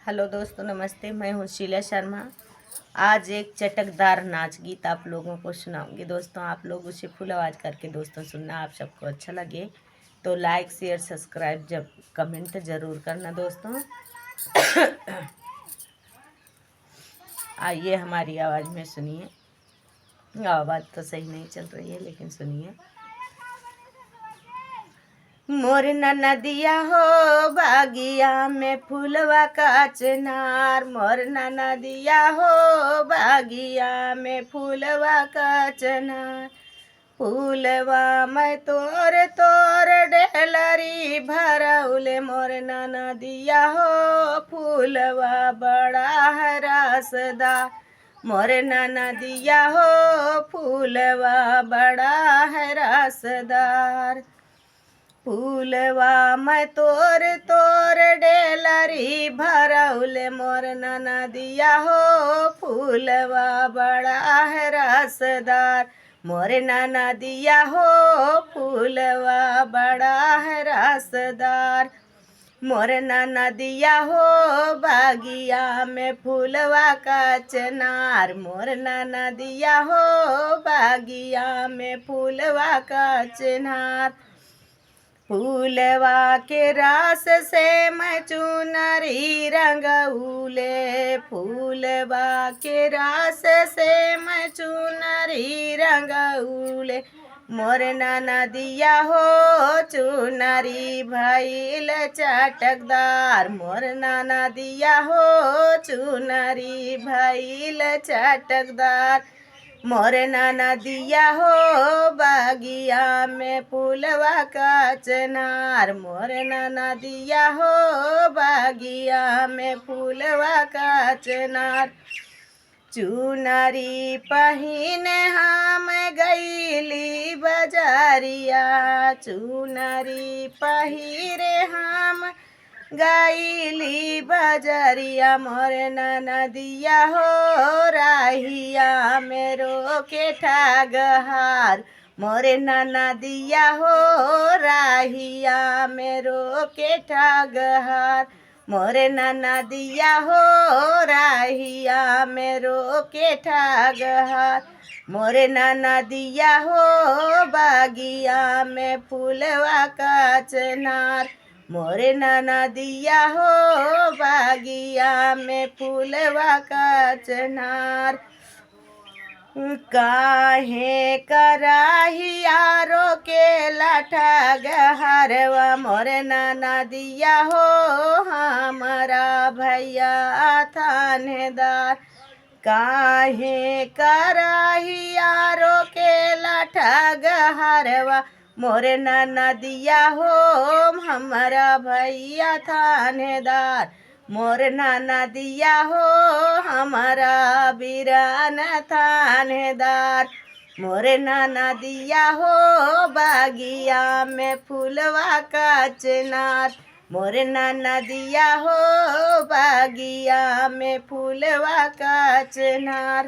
Hello दोस्तों, नमस्ते। मैं हूँ शीला शर्मा। आज एक चटकदार नाच गीत आप लोगों को सुनाऊंगी। दोस्तों, आप लोग उसे फुल आवाज़ करके दोस्तों सुनना। आप सबको अच्छा लगे तो लाइक शेयर सब्सक्राइब जब कमेंट ज़रूर करना दोस्तों। आइए हमारी आवाज़ में सुनिए। आवाज़ तो सही नहीं चल रही है, लेकिन सुनिए। मोर नदिया हो बागिया में फूलवा का चनार, मोर नदिया हो बागिया में फूलवा का चनार। फूलवा मैं तोर तोर डेलरी भरौले, मोर नदिया हो फूलवा बड़ा है रसदार, मोर नदिया हो फूलवा बड़ा है रसदार। फूलवा मैं तोर तोर डेलरी भरौले, मोर नदिया हो फूलवा बड़ा है रसदार, मोर नदिया हो फूलवा बड़ा है रसदार। मोर नदिया हो बागिया में फूलवा का चनार, मोर नदिया हो बागिया में फूलवा का चनार। फूलवा के रास से मैं चुनरी रंगौले, फूलवा के रास से मैं चुनरी रंगौले, मोर नदिया हो चुनरी भइल चटकदार, मोर नदिया हो चुनरी भइल चटकदार। मोर नदिया हो बागिया में फूलवा का चनार, मोर नदिया हो बागिया में फूलवा का चनार। चुनरी पहिने हम गईली बजारिया, चुनरी पहिरे हम गईली बजरिया, मोर नदिया हो राहिया मेरो के ठागहार, मोर नदिया हो राहिया मेरो के ठागहार, मोर नदिया हो राहिया मेरो के ठागहार। मोर नदिया हो बागिया में फूलवा का चनार, मोर नदिया हो बागिया में फूलवा का चनार। काहे कराहिया रोके लाठा गहरवा, मोर नदिया हो हमारा भैया थानेदार। काहे कराहिया रोके लाठा गहरवा, मोर नदिया हो हमारा भैया थानेदार, मोर नदिया हो हमारा बीरान थानेदार। मोर नदिया हो बागिया में फूलवा का चनार, मोर नदिया हो बागिया में फूलवा का चनार।